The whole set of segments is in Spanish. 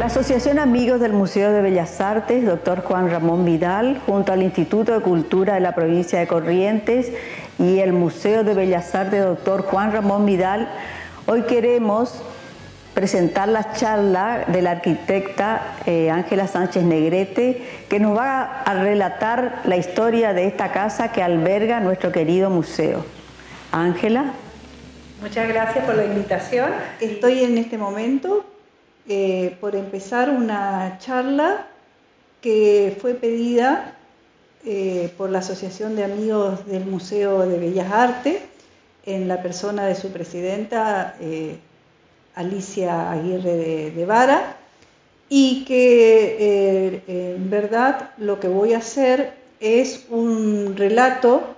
La Asociación Amigos del Museo de Bellas Artes, Dr. Juan Ramón Vidal, junto al Instituto de Cultura de la provincia de Corrientes y el Museo de Bellas Artes, Dr. Juan Ramón Vidal, hoy queremos presentar la charla de la arquitecta Ángela Sánchez Negrete, que nos va a relatar la historia de esta casa que alberga nuestro querido museo. Ángela. Muchas gracias por la invitación. Estoy en este momento por empezar una charla que fue pedida por la Asociación de Amigos del Museo de Bellas Artes, en la persona de su presidenta, Alicia Aguirre de Vara, y que en verdad lo que voy a hacer es un relato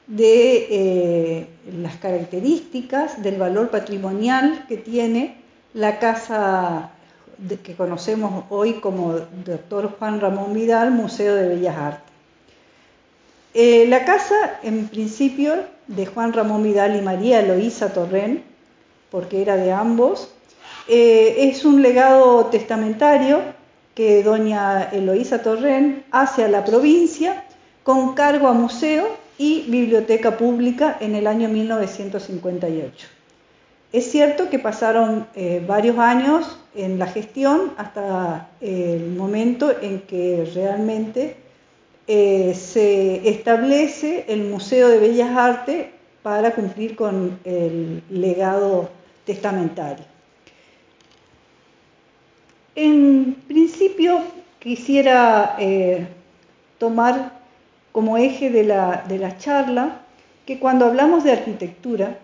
de las características del valor patrimonial que tiene la casa que conocemos hoy como Dr. Juan Ramón Vidal, Museo de Bellas Artes. La casa, en principio, de Juan Ramón Vidal y María Eloísa Torrent, porque era de ambos, es un legado testamentario que doña Eloísa Torrent hace a la provincia con cargo a museo y biblioteca pública en el año 1958. Es cierto que pasaron varios años en la gestión hasta el momento en que realmente se establece el Museo de Bellas Artes para cumplir con el legado testamentario. En principio quisiera tomar como eje de la charla que cuando hablamos de arquitectura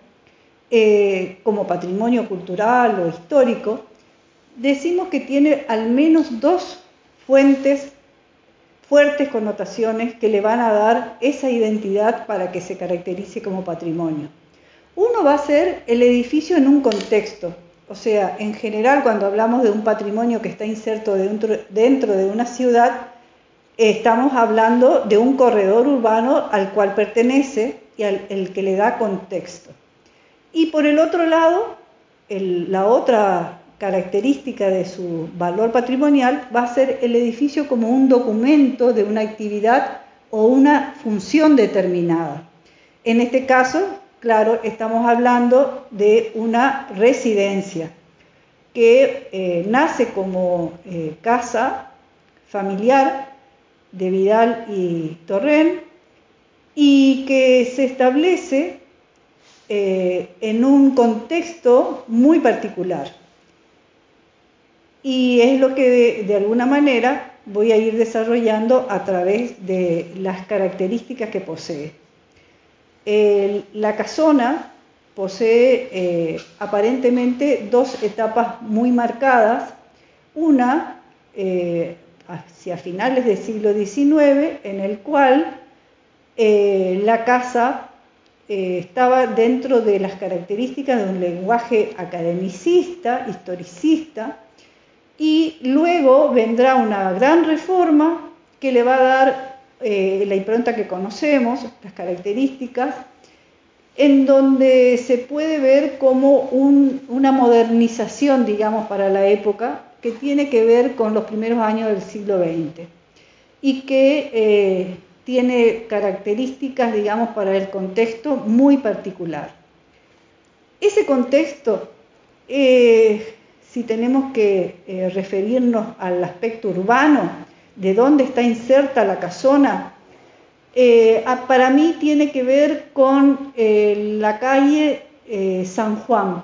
como patrimonio cultural o histórico, decimos que tiene al menos dos fuertes connotaciones que le van a dar esa identidad para que se caracterice como patrimonio. Uno va a ser el edificio en un contexto, o sea, en general cuando hablamos de un patrimonio que está inserto dentro de una ciudad, estamos hablando de un corredor urbano al cual pertenece y el que le da contexto. Y por el otro lado, la otra característica de su valor patrimonial va a ser el edificio como un documento de una actividad o una función determinada. En este caso, claro, estamos hablando de una residencia que nace como casa familiar de Vidal y Torrent y que se establece en un contexto muy particular. Y es lo que de alguna manera voy a ir desarrollando a través de las características que posee. La casona posee aparentemente dos etapas muy marcadas. Una hacia finales del siglo XIX, en el cual la casa estaba dentro de las características de un lenguaje academicista, historicista, y luego vendrá una gran reforma que le va a dar la impronta que conocemos, las características, en donde se puede ver como una modernización, digamos, para la época, que tiene que ver con los primeros años del siglo XX y que tiene características, digamos, para el contexto muy particular. Ese contexto, si tenemos que referirnos al aspecto urbano, de dónde está inserta la casona, para mí tiene que ver con la calle San Juan,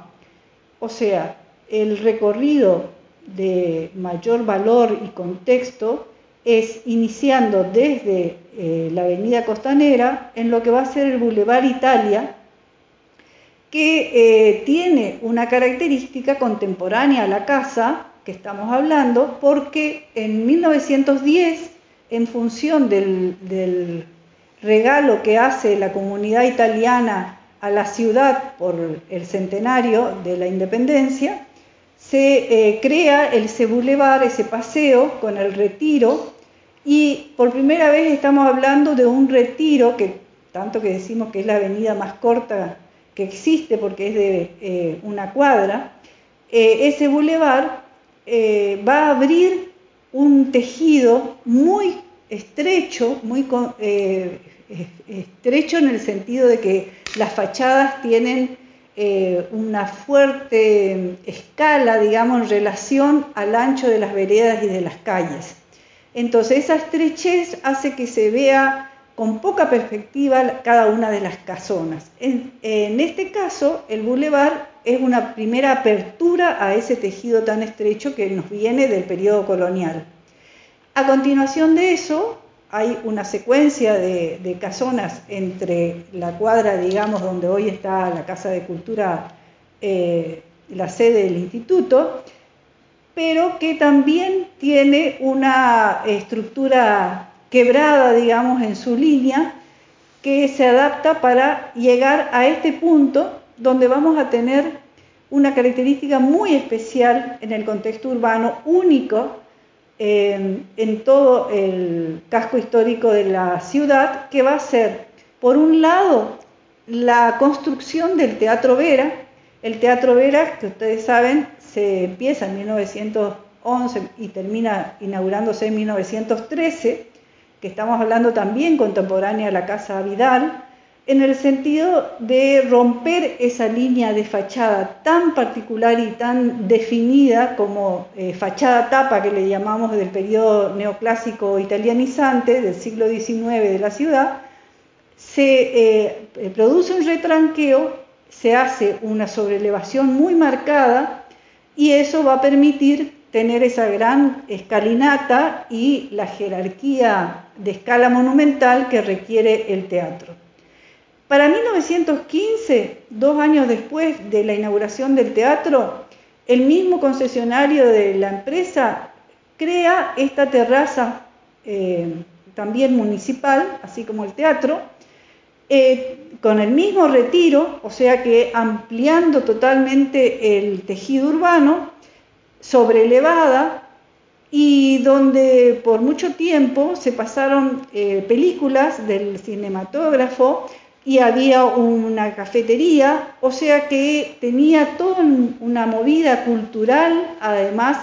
o sea, el recorrido de mayor valor y contexto es iniciando desde la avenida Costanera en lo que va a ser el Boulevard Italia, que tiene una característica contemporánea a la casa que estamos hablando, porque en 1910, en función del regalo que hace la comunidad italiana a la ciudad por el centenario de la independencia, se crea ese boulevard, ese paseo con el Retiro, y por primera vez estamos hablando de un Retiro, que tanto que decimos que es la avenida más corta que existe porque es de una cuadra. Ese boulevard va a abrir un tejido muy estrecho, estrecho en el sentido de que las fachadas tienen una fuerte escala, digamos, en relación al ancho de las veredas y de las calles. Entonces esa estrechez hace que se vea con poca perspectiva cada una de las casonas. En este caso, el bulevar es una primera apertura a ese tejido tan estrecho que nos viene del periodo colonial. A continuación de eso, hay una secuencia de casonas entre la cuadra, digamos, donde hoy está la Casa de Cultura, la sede del instituto, pero que también tiene una estructura quebrada, digamos, en su línea, que se adapta para llegar a este punto donde vamos a tener una característica muy especial en el contexto urbano, único en todo el casco histórico de la ciudad, que va a ser, por un lado, la construcción del Teatro Vera. El Teatro Vera, que ustedes saben, se empieza en 1911 y termina inaugurándose en 1913, que estamos hablando también contemporánea a la Casa Vidal, en el sentido de romper esa línea de fachada tan particular y tan definida como fachada tapa, que le llamamos del periodo neoclásico italianizante del siglo XIX de la ciudad. Se produce un retranqueo, se hace una sobrelevación muy marcada y eso va a permitir tener esa gran escalinata y la jerarquía de escala monumental que requiere el teatro. Para 1915, 2 años después de la inauguración del teatro, el mismo concesionario de la empresa crea esta terraza también municipal, así como el teatro, con el mismo retiro, o sea que ampliando totalmente el tejido urbano, sobrelevada, y donde por mucho tiempo se pasaron películas del cinematógrafo y había una cafetería, o sea que tenía toda una movida cultural, además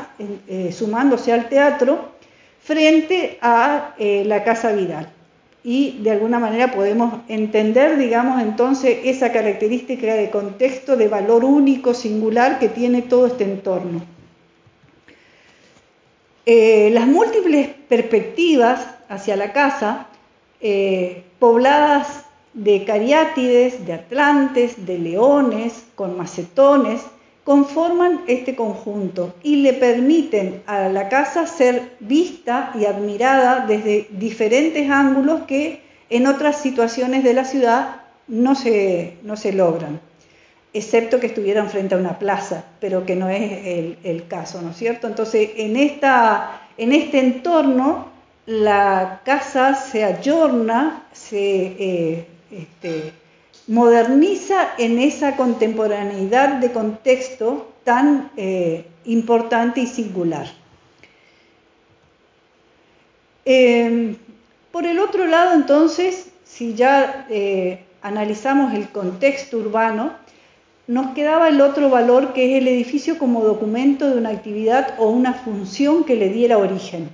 sumándose al teatro, frente a la Casa Vidal. Y de alguna manera podemos entender, digamos, entonces esa característica de contexto, de valor único, singular, que tiene todo este entorno. Las múltiples perspectivas hacia la casa, pobladas de cariátides, de atlantes, de leones, con macetones, conforman este conjunto y le permiten a la casa ser vista y admirada desde diferentes ángulos que en otras situaciones de la ciudad no se logran, excepto que estuvieran frente a una plaza, pero que no es el caso, ¿no es cierto? Entonces, en este entorno, la casa se ayorna, se moderniza en esa contemporaneidad de contexto tan importante y singular. Por el otro lado, entonces, si ya analizamos el contexto urbano, nos quedaba el otro valor, que es el edificio como documento de una actividad o una función que le diera origen.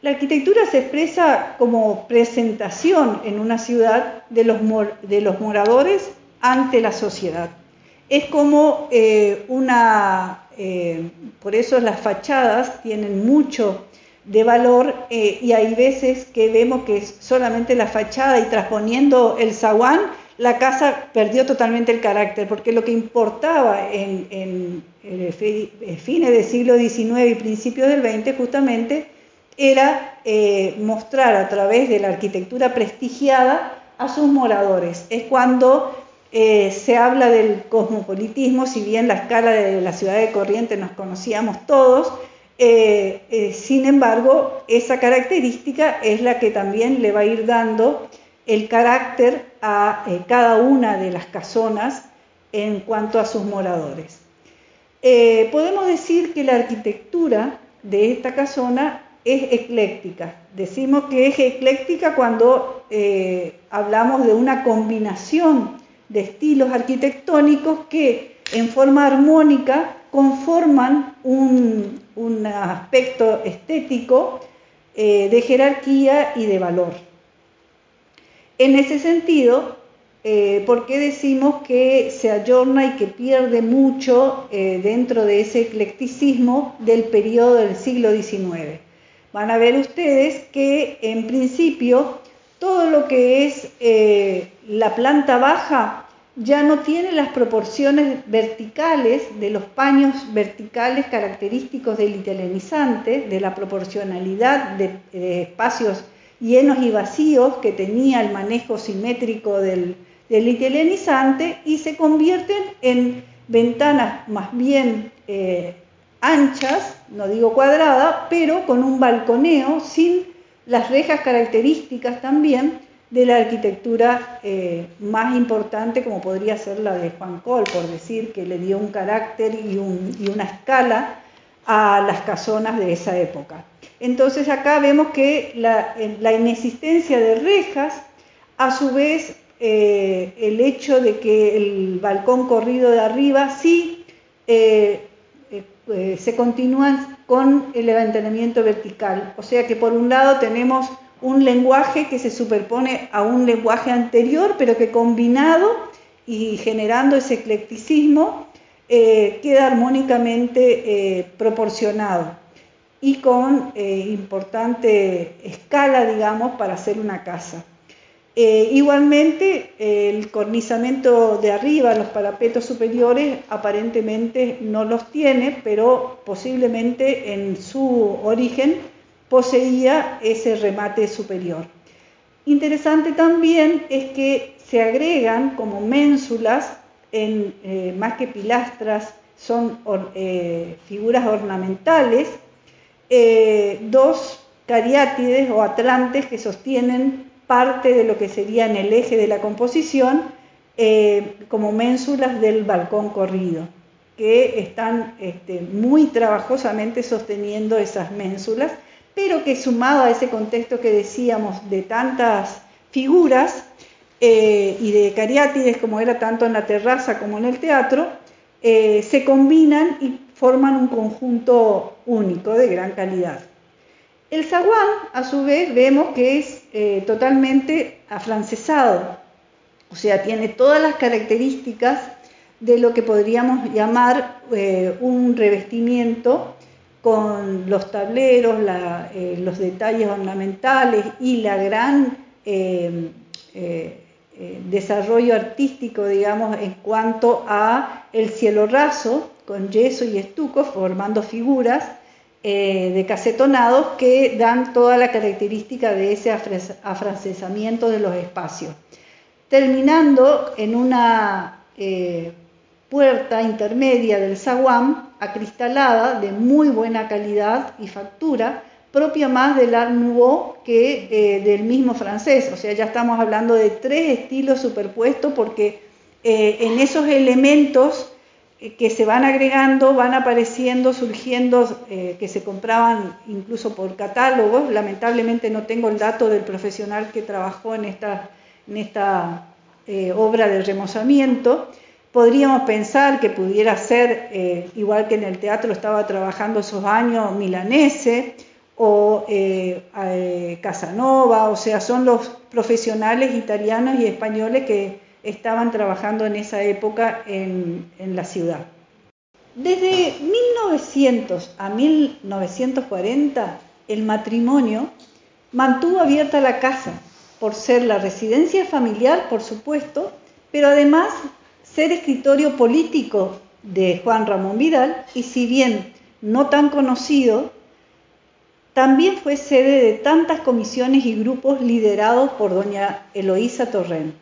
La arquitectura se expresa como presentación en una ciudad de los moradores ante la sociedad. Es como por eso las fachadas tienen mucho de valor y hay veces que vemos que es solamente la fachada y trasponiendo el zaguán, la casa perdió totalmente el carácter, porque lo que importaba en fines del siglo XIX y principios del XX justamente era mostrar a través de la arquitectura prestigiada a sus moradores. Es cuando se habla del cosmopolitismo, si bien la escala de la ciudad de Corrientes nos conocíamos todos, sin embargo, esa característica es la que también le va a ir dando el carácter a cada una de las casonas en cuanto a sus moradores. Podemos decir que la arquitectura de esta casona es ecléctica. Decimos que es ecléctica cuando hablamos de una combinación de estilos arquitectónicos que en forma armónica conforman un aspecto estético de jerarquía y de valor. En ese sentido, ¿por qué decimos que se ayorna y que pierde mucho dentro de ese eclecticismo del periodo del siglo XIX? Van a ver ustedes que en principio todo lo que es la planta baja ya no tiene las proporciones verticales de los paños verticales característicos del italianizante, de la proporcionalidad de espacios llenos y vacíos que tenía el manejo simétrico del italianizante, y se convierten en ventanas más bien anchas, no digo cuadradas, pero con un balconeo sin las rejas características también de la arquitectura más importante, como podría ser la de Juan Coll, por decir, que le dio un carácter y una escala a las casonas de esa época. Entonces acá vemos que la inexistencia de rejas, a su vez el hecho de que el balcón corrido de arriba sí se continúan con el levantamiento vertical. O sea que por un lado tenemos un lenguaje que se superpone a un lenguaje anterior, pero que combinado y generando ese eclecticismo queda armónicamente proporcionado y con importante escala, digamos, para hacer una casa. Igualmente, el cornizamiento de arriba, los parapetos superiores, aparentemente no los tiene, pero posiblemente en su origen poseía ese remate superior. Interesante también es que se agregan como ménsulas, más que pilastras, son figuras ornamentales, dos cariátides o atlantes que sostienen parte de lo que sería en el eje de la composición, como ménsulas del balcón corrido, que están muy trabajosamente sosteniendo esas ménsulas, pero que sumado a ese contexto que decíamos de tantas figuras y de cariátides, como era tanto en la terraza como en el teatro, se combinan y forman un conjunto único de gran calidad. El zaguán, a su vez, vemos que es totalmente afrancesado, o sea, tiene todas las características de lo que podríamos llamar un revestimiento, con los tableros, los detalles ornamentales y la gran desarrollo artístico, digamos, en cuanto a el cielo raso, con yeso y estuco, formando figuras de casetonados que dan toda la característica de ese afrancesamiento de los espacios. Terminando en una puerta intermedia del zaguán, acristalada, de muy buena calidad y factura, propia más del Art Nouveau que del mismo francés. O sea, ya estamos hablando de tres estilos superpuestos, porque en esos elementos que se van agregando, van apareciendo, surgiendo, que se compraban incluso por catálogos. Lamentablemente no tengo el dato del profesional que trabajó en esta obra de remozamiento. Podríamos pensar que pudiera ser, igual que en el teatro estaba trabajando esos años, Milanese o Casanova, o sea, son los profesionales italianos y españoles que estaban trabajando en esa época en la ciudad. Desde 1900 a 1940, el matrimonio mantuvo abierta la casa, por ser la residencia familiar, por supuesto, pero además ser escritorio político de Juan Ramón Vidal, y si bien no tan conocido, también fue sede de tantas comisiones y grupos liderados por doña Eloísa Torrent.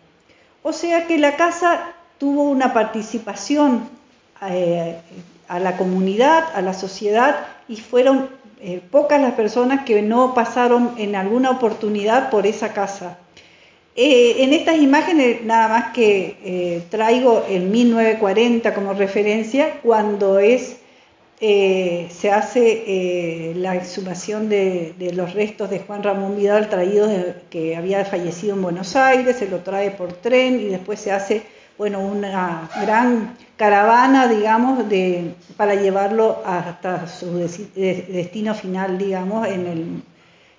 O sea que la casa tuvo una participación a la comunidad, a la sociedad, y fueron pocas las personas que no pasaron en alguna oportunidad por esa casa. En estas imágenes nada más que traigo el 1940 como referencia, cuando se hace la exhumación de los restos de Juan Ramón Vidal traídos que había fallecido en Buenos Aires, se lo trae por tren y después se hace una gran caravana, digamos, para llevarlo hasta su destino final, digamos, en el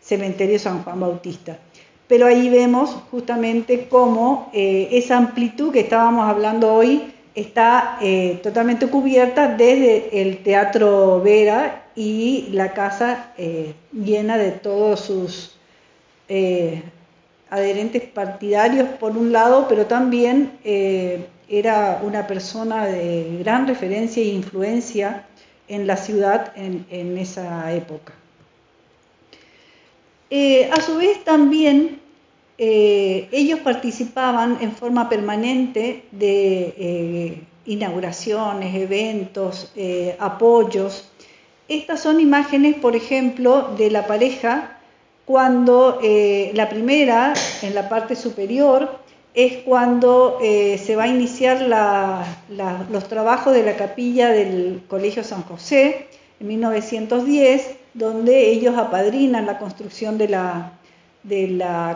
cementerio San Juan Bautista. Pero ahí vemos justamente cómo esa amplitud que estábamos hablando hoy está totalmente cubierta desde el Teatro Vera y la casa llena de todos sus adherentes partidarios por un lado, pero también era una persona de gran referencia e influencia en la ciudad en esa época. A su vez también ellos participaban en forma permanente de inauguraciones, eventos, apoyos. Estas son imágenes, por ejemplo, de la pareja cuando la primera, en la parte superior, es cuando se va a iniciar los trabajos de la capilla del Colegio San José en 1910, donde ellos apadrinan la construcción de la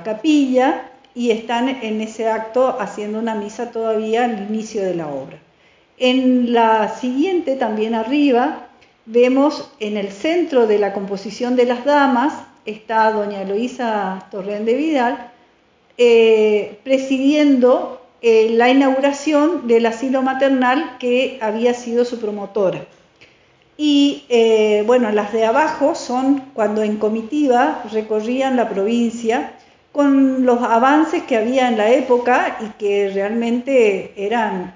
capilla y están en ese acto haciendo una misa todavía al inicio de la obra. En la siguiente, también arriba, vemos en el centro de la composición de las damas, está doña Eloísa Torrén de Vidal, presidiendo la inauguración del asilo maternal que había sido su promotora. Y bueno, las de abajo son cuando en comitiva recorrían la provincia con los avances que había en la época y que realmente eran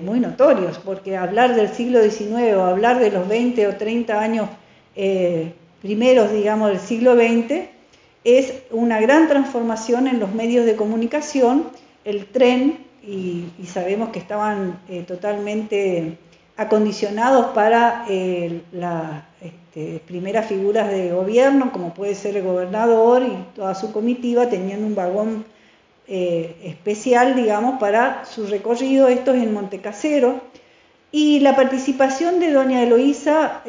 muy notorios, porque hablar del siglo XIX o hablar de los 20 o 30 años primeros, digamos, del siglo XX, es una gran transformación en los medios de comunicación, el tren, y sabemos que estaban totalmente acondicionados para las primeras figuras de gobierno, como puede ser el gobernador y toda su comitiva, tenían un vagón especial, digamos, para su recorrido. Esto es en Montecasero. Y la participación de doña Eloísa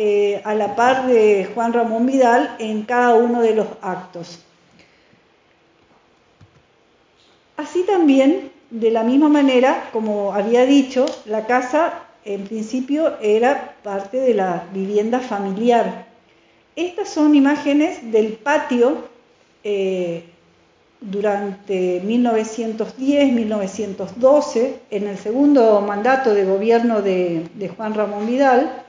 a la par de Juan Ramón Vidal en cada uno de los actos. Así también, de la misma manera, como había dicho, la casa en principio era parte de la vivienda familiar. Estas son imágenes del patio durante 1910-1912, en el segundo mandato de gobierno de Juan Ramón Vidal.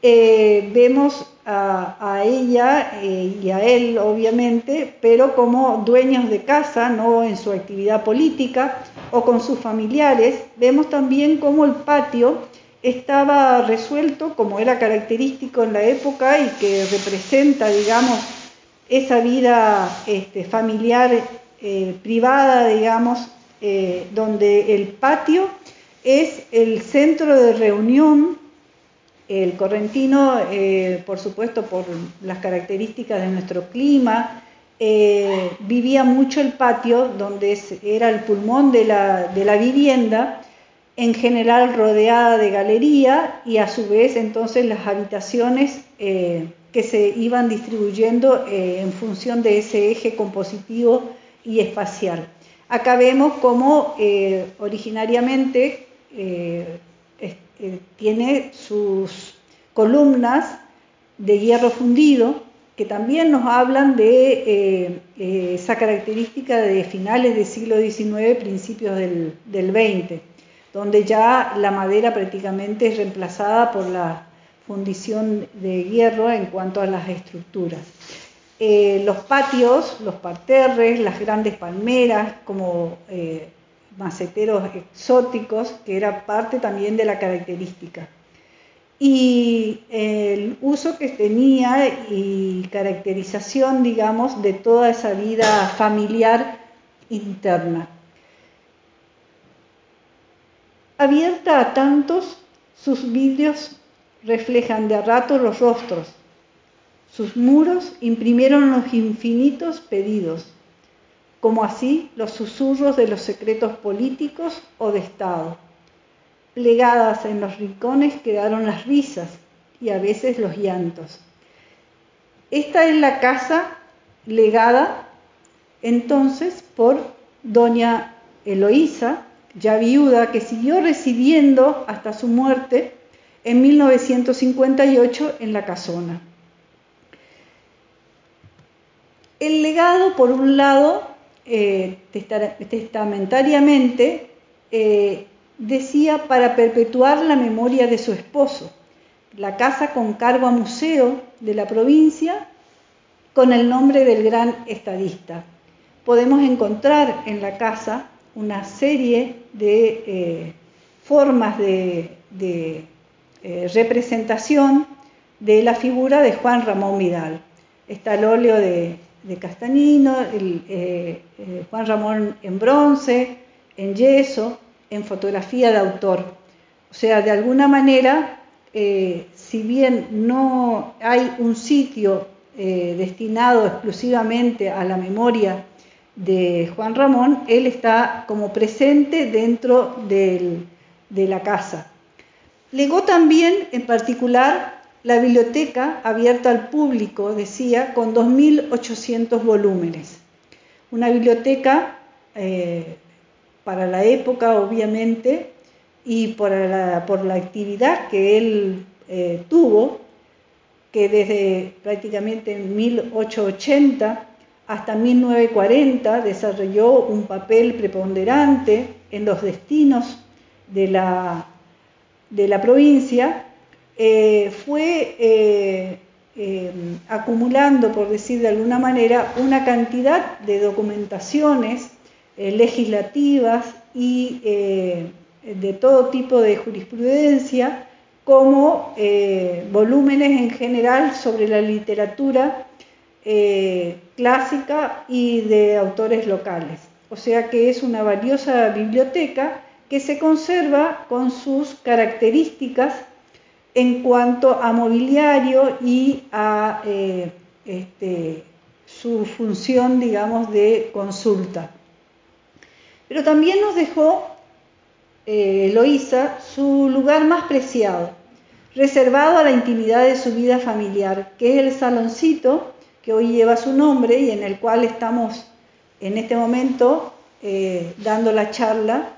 Vemos a ella y a él, obviamente, pero como dueños de casa, no en su actividad política o con sus familiares. Vemos también cómo el patio estaba resuelto, como era característico en la época y que representa, digamos, esa vida familiar privada, digamos, donde el patio es el centro de reunión. El correntino, por supuesto, por las características de nuestro clima, vivía mucho el patio, donde era el pulmón de la vivienda, en general rodeada de galería, y a su vez entonces las habitaciones que se iban distribuyendo en función de ese eje compositivo y espacial. Acá vemos cómo originariamente tiene sus columnas de hierro fundido, que también nos hablan de esa característica de finales del siglo XIX, principios del XX, donde ya la madera prácticamente es reemplazada por la fundición de hierro en cuanto a las estructuras. Los patios, los parterres, las grandes palmeras como maceteros exóticos, que era parte también de la característica. Y el uso que tenía y caracterización, digamos, de toda esa vida familiar interna. Abierta a tantos, sus vidrios reflejan de a rato los rostros. Sus muros imprimieron los infinitos pedidos, como así los susurros de los secretos políticos o de Estado. Plegadas en los rincones quedaron las risas y a veces los llantos. Esta es la casa legada entonces por doña Eloísa ya viuda, que siguió residiendo hasta su muerte en 1958 en la Casona. El legado, por un lado, testamentariamente, decía para perpetuar la memoria de su esposo, la casa con cargo a museo de la provincia con el nombre del gran estadista. Podemos encontrar en la casa una serie de formas de representación de la figura de Juan Ramón Vidal. Está el óleo de Castanino, Juan Ramón en bronce, en yeso, en fotografía de autor. O sea, de alguna manera, si bien no hay un sitio destinado exclusivamente a la memoria de Juan Ramón, él está como presente dentro de la casa. Legó también, en particular, la biblioteca abierta al público, decía, con 2.800 volúmenes. Una biblioteca para la época, obviamente, y por la actividad que él tuvo, que desde prácticamente 1880 hasta 1940 desarrolló un papel preponderante en los destinos de la provincia, fue acumulando, por decir de alguna manera, una cantidad de documentaciones legislativas y de todo tipo de jurisprudencia, como volúmenes en general sobre la literatura clásica y de autores locales. O sea que es una valiosa biblioteca que se conserva con sus características en cuanto a mobiliario y a su función, digamos, de consulta. Pero también nos dejó Eloísa su lugar más preciado, reservado a la intimidad de su vida familiar, que es el saloncito que hoy lleva su nombre y en el cual estamos en este momento dando la charla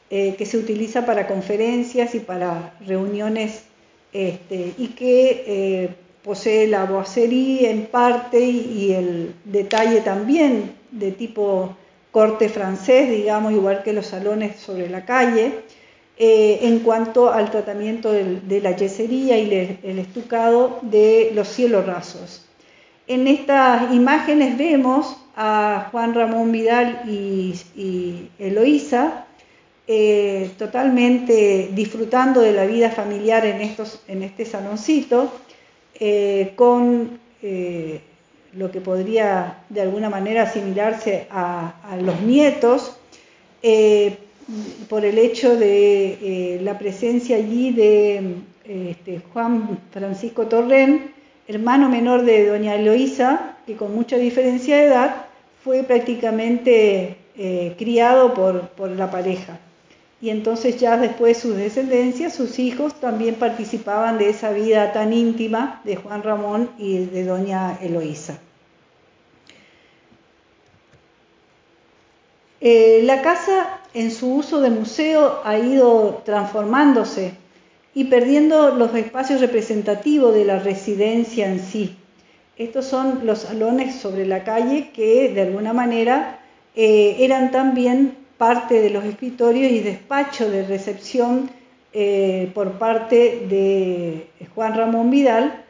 que se utiliza para conferencias y para reuniones y que posee la boiserie en parte y el detalle también de tipo corte francés, digamos, igual que los salones sobre la calle, en cuanto al tratamiento de la yesería y el estucado de los cielos rasos. En estas imágenes vemos a Juan Ramón Vidal y Eloísa totalmente disfrutando de la vida familiar en este saloncito, con lo que podría de alguna manera asimilarse a los nietos, por el hecho de la presencia allí de Juan Francisco Torrén, hermano menor de doña Eloísa, que con mucha diferencia de edad fue prácticamente criado por la pareja. Y entonces ya después sus descendencias, sus hijos, también participaban de esa vida tan íntima de Juan Ramón y de doña Eloísa. La casa en su uso de museo ha ido transformándose y perdiendo los espacios representativos de la residencia en sí. Estos son los salones sobre la calle que de alguna manera eran también parte de los escritorios y despacho de recepción por parte de Juan Ramón Vidal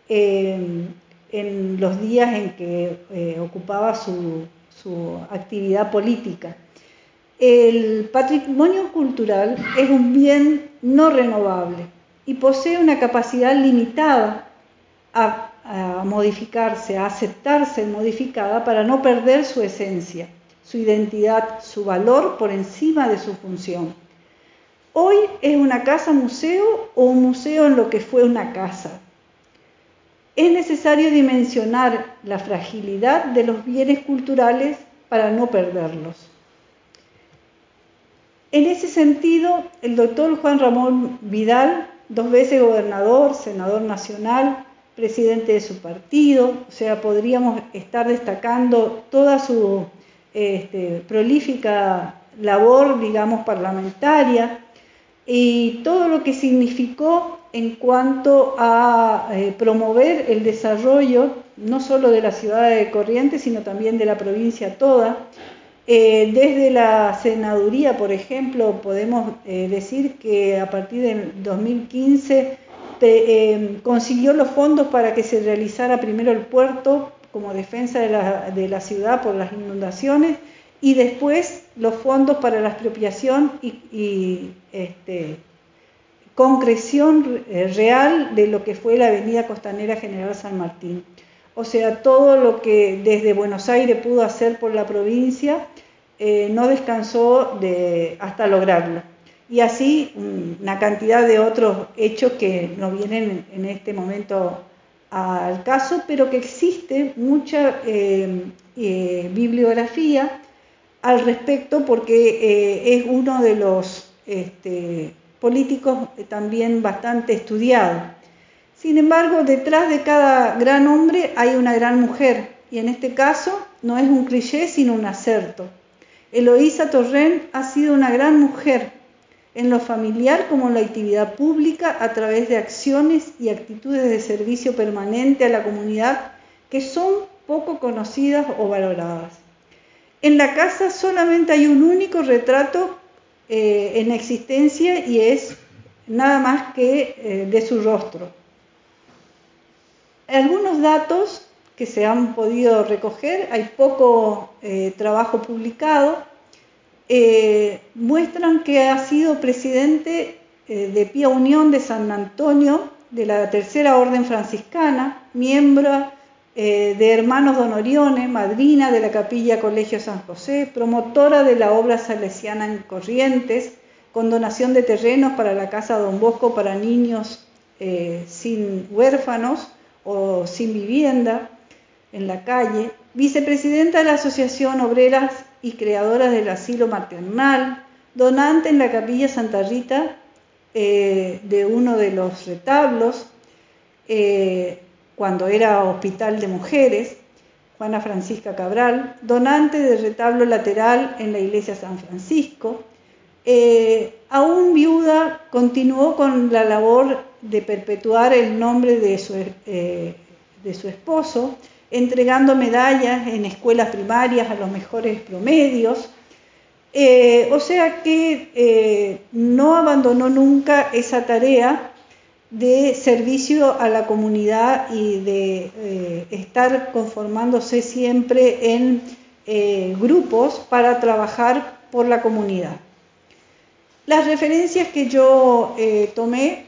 en los días en que ocupaba su actividad política. El patrimonio cultural es un bien no renovable y posee una capacidad limitada a modificarse, a aceptarse modificada para no perder su esencia, su identidad, su valor por encima de su función. Hoy es una casa museo o un museo en lo que fue una casa. Es necesario dimensionar la fragilidad de los bienes culturales para no perderlos. En ese sentido, el doctor Juan Ramón Vidal, 2 veces gobernador, senador nacional, presidente de su partido, o sea, podríamos estar destacando toda su prolífica labor, digamos, parlamentaria y todo lo que significó en cuanto a promover el desarrollo no solo de la ciudad de Corrientes, sino también de la provincia toda. Desde la senaduría, por ejemplo, podemos decir que a partir del 2015 consiguió los fondos para que se realizara primero el puerto como defensa de la ciudad por las inundaciones y después los fondos para la expropiación y concreción real de lo que fue la avenida costanera General San Martín. O sea, todo lo que desde Buenos Aires pudo hacer por la provincia no descansó hasta lograrlo. Y así una cantidad de otros hechos que no vienen en este momento al caso, pero que existe mucha bibliografía al respecto porque es uno de los políticos también bastante estudiado. Sin embargo, detrás de cada gran hombre hay una gran mujer, y en este caso no es un cliché, sino un acerto. Eloísa Torrent ha sido una gran mujer, en lo familiar como en la actividad pública, a través de acciones y actitudes de servicio permanente a la comunidad que son poco conocidas o valoradas. En la casa solamente hay un único retrato en existencia y es nada más que de su rostro. Algunos datos que se han podido recoger, hay poco trabajo publicado, muestran que ha sido presidente de Pía Unión de San Antonio, de la Tercera Orden Franciscana, miembro de Hermanos Don Orione, madrina de la Capilla Colegio San José, promotora de la obra salesiana en Corrientes, con donación de terrenos para la Casa Don Bosco para niños sin huérfanos o sin vivienda en la calle, vicepresidenta de la Asociación Obreras y creadoras del Asilo Maternal, donante en la Capilla Santa Rita de uno de los retablos, cuando era hospital de mujeres, Juana Francisca Cabral, donante del retablo lateral en la iglesia San Francisco. Aún viuda, continuó con la labor de perpetuar el nombre de su esposo, entregando medallas en escuelas primarias a los mejores promedios. O sea que no abandonó nunca esa tarea de servicio a la comunidad y de estar conformándose siempre en grupos para trabajar por la comunidad. Las referencias que yo tomé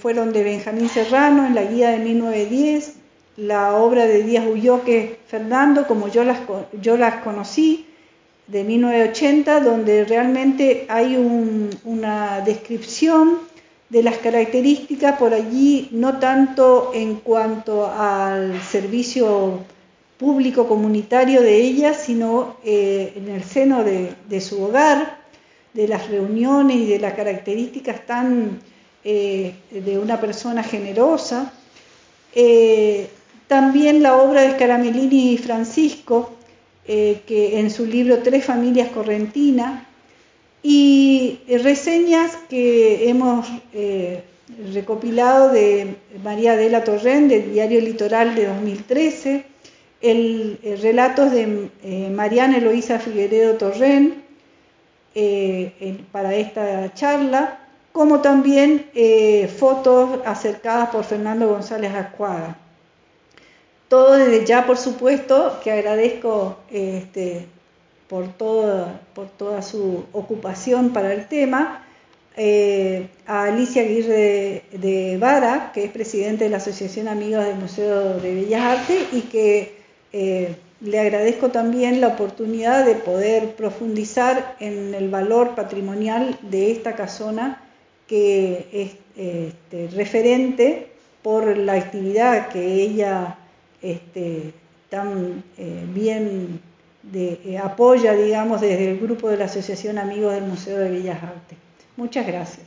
fueron de Benjamín Serrano en la guía de 1910, la obra de Díaz Ulloque Fernando, como yo las conocí, de 1980, donde realmente hay una descripción de las características por allí, no tanto en cuanto al servicio público comunitario de ella, sino en el seno de su hogar, de las reuniones y de las características tan de una persona generosa. También la obra de Scaramelini y Francisco, que en su libro Tres familias correntinas, y reseñas que hemos recopilado de María Adela Torrent, del diario Litoral de 2013, relatos de Mariana Eloísa Figueredo Torrent para esta charla, como también fotos acercadas por Fernando González Ascuaga. Todo desde ya, por supuesto, que agradezco por toda su ocupación para el tema, a Alicia Aguirre de Vara, que es presidente de la Asociación Amigas del Museo de Bellas Artes, y que le agradezco también la oportunidad de poder profundizar en el valor patrimonial de esta casona, que es referente por la actividad que ella tan bien apoya, digamos, desde el grupo de la Asociación Amigos del Museo de Bellas Artes. Muchas gracias.